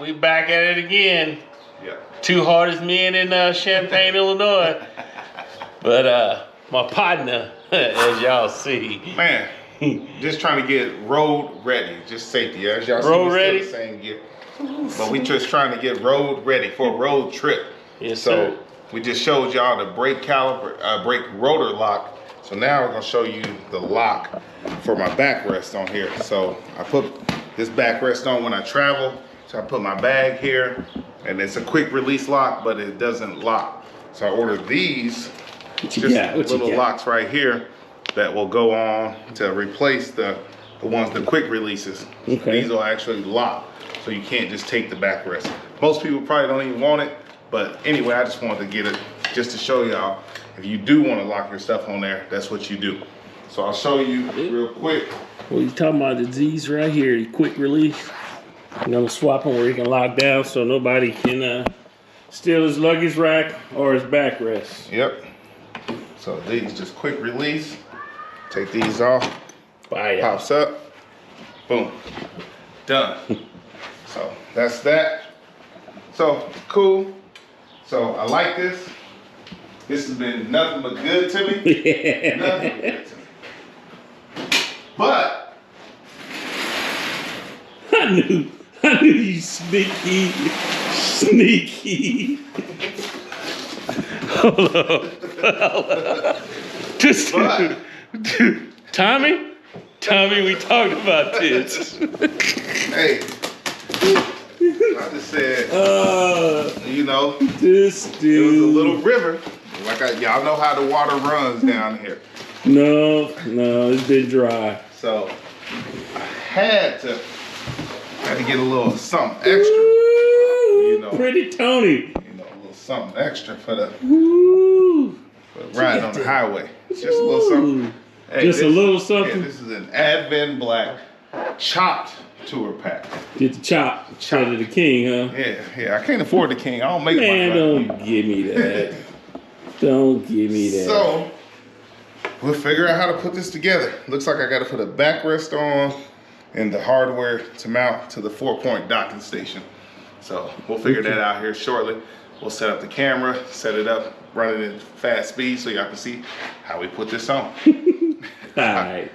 We back at it again. Yeah. Two hardest men in Champaign, Illinois. But my partner, as y'all see, man, just trying to get road ready, just safety. As y'all see, road we ready. still the same gear, but we just trying to get road ready for a road trip. Yes, so sir. We just showed y'all the brake caliper, brake rotor lock. So now we're gonna show you the lock for my backrest on here. So I put this backrest on when I travel. So I put my bag here, and it's a quick release lock, but it doesn't lock. So I ordered these, just little locks right here that will go on to replace the quick releases. Okay. These will actually lock, so you can't just take the backrest. Most people probably don't even want it, but anyway, I just wanted to get it just to show y'all. If you do want to lock your stuff on there, that's what you do. So I'll show you real quick. Well, you talking about these right here, the quick release. I'm gonna swap them where you can lock down so nobody can steal his luggage rack or his backrest. Yep. So these just quick release. Take these off. Bye. Pops up. Boom. Done. So that's that. So cool. So I like this. This has been nothing but good to me. Nothing but good to me. But I knew you sneaky. Hold on. Just, Tommy, we talked about this. Hey, I just said, you know, this dude. It was a little river. Like y'all know how the water runs down here. No, it's been dry. So I had to get a little something extra. Ooh, You know, pretty Tony. You know, a little something extra for the Ooh. ride on the highway. It's just a little something. Hey, just a little something. Yeah, this is an Advanblack chopped tour pack. Get the chop to the king, huh? Yeah. I can't afford the king. I don't make money. Man, don't give me that. Don't give me that. So we'll figure out how to put this together. Looks like I got to put a backrest on and the hardware to mount to the 4-point docking station. So we'll figure that out here shortly. We'll set up the camera, set it up, run it in fast speed so y'all can see how we put this on. All right.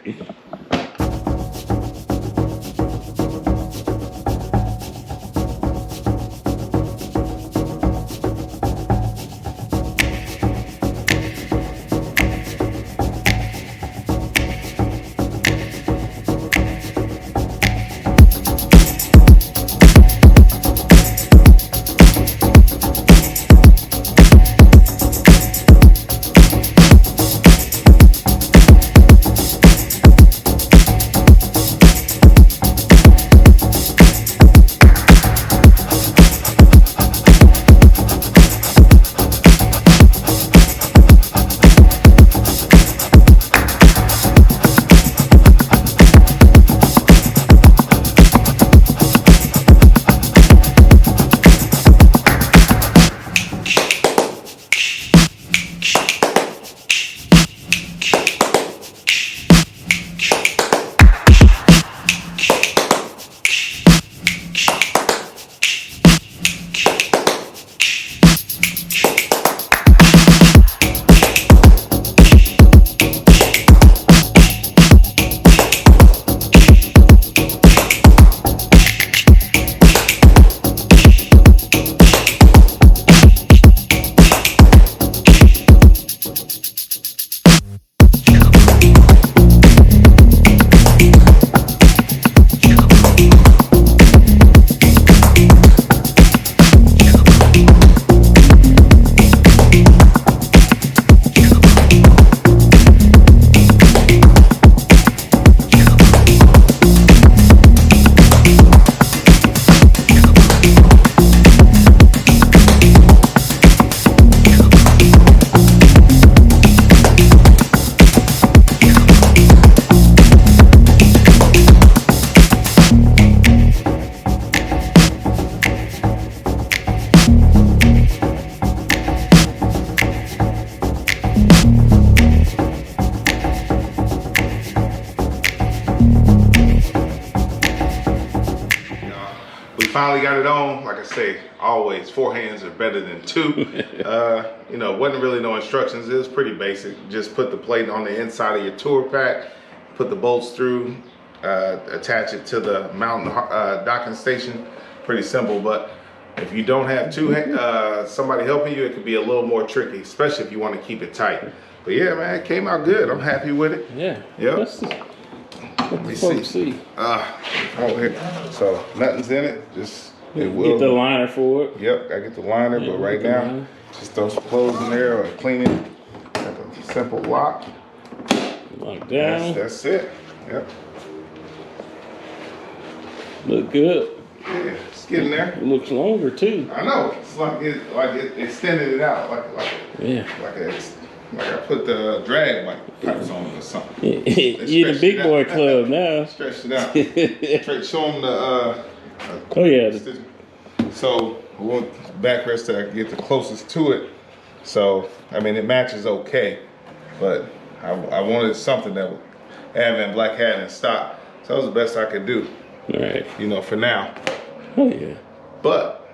finally got it on. Like I say, always 4 hands are better than 2. You know, wasn't really no instructions. It was pretty basic. Just put the plate on the inside of your tour pack, put the bolts through, attach it to the mountain docking station. Pretty simple, but if you don't have somebody helping you, it could be a little more tricky, especially if you want to keep it tight. But yeah, man, it came out good. I'm happy with it. Yeah. Yep. Let me see. So nothing's in it. Just it will. Get the liner for it. Yep, I get the liner, but right now, just throw some clothes in there or clean it. Like a simple lock. Lock down. That's it. Yep. Look good. Yeah, it's getting there. It looks longer too. I know. It's like it extended it out, like I put the drag pipes on or something. You're the big boy club now. Stretch it out. Show them the. Oh yeah. So we want backrest to get the closest to it. So I mean it matches okay, but I wanted something that Advanblack had in stock. So that was the best I could do. All right. You know, for now. Oh yeah. But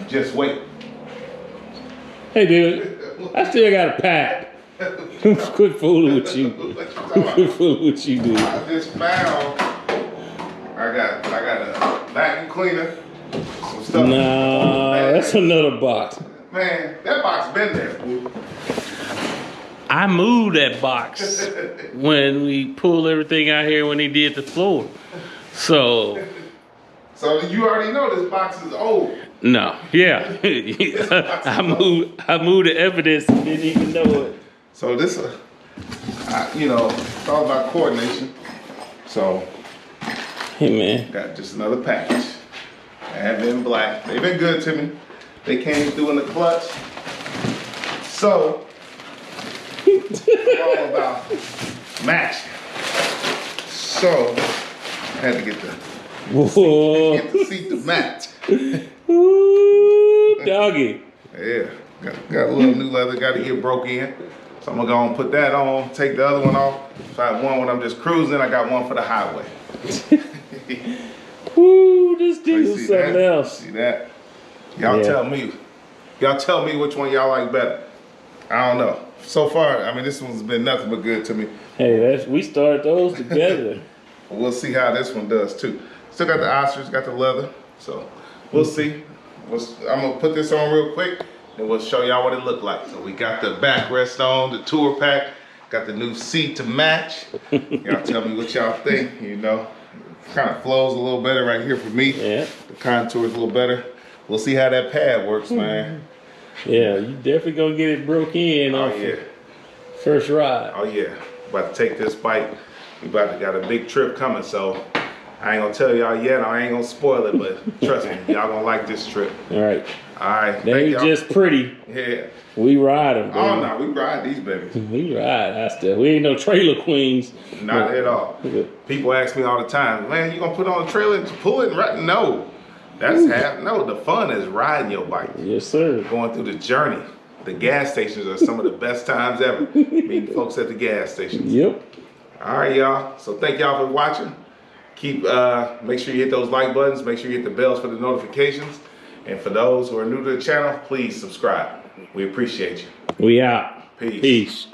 just wait. Hey dude, I still got a pack. Quit fooling with you. Quit fooling with you, dude. I just found I got a vacuum cleaner, some stuff. Nah, that's another box. Man, that box been there, fool. I moved that box when we pulled everything out here when he did the floor. So you already know this box is old. no, yeah. I moved the evidence and didn't even know it. So this, you know, it's all about coordination. So, Hey man, got just another package. Advanblack. They've been good to me. They came through in the clutch. So, I'm all about matching. So, I had to get the seat to match. Ooh, doggy. Yeah, got a little new leather. Got to get broke in. So I'm gonna go and put that on. Take the other one off. So I have one when I'm just cruising. I got one for the highway. Ooh, this dude is something that? else. See that? Y'all tell me. Y'all tell me which one y'all like better. I don't know. So far, I mean, this one's been nothing but good to me. Hey, we started those together. We'll see how this one does too. Still got the ostrich, got the leather. So we'll see. I'm gonna put this on real quick and we'll show y'all what it looked like. So we got the backrest on, the tour pack, got the new seat to match. Y'all tell me what y'all think, you know. Kind of flows a little better right here for me. Yeah. The contour is a little better. We'll see how that pad works, man. Yeah, you definitely gonna get it broke in off first ride. Oh yeah. About to take this bike. We got a big trip coming, so I ain't gonna tell y'all yet. I ain't gonna spoil it, but trust me, y'all gonna like this trip. All right. All right. They ain't just pretty. Yeah. We ride them. Baby. Oh no, we ride these babies. We ride. We ain't no trailer queens. Not at all. People ask me all the time, man, you gonna put on a trailer and pull it and ride? No. That's no, the fun is riding your bike. Yes, sir. Going through the journey. The gas stations are some of the best times ever. Meeting folks at the gas stations. Yep. All right, y'all. So thank y'all for watching. Keep make sure you hit those like buttons. Make sure you hit the bells for the notifications. And for those who are new to the channel, please subscribe. We appreciate you. We out. Peace. Peace.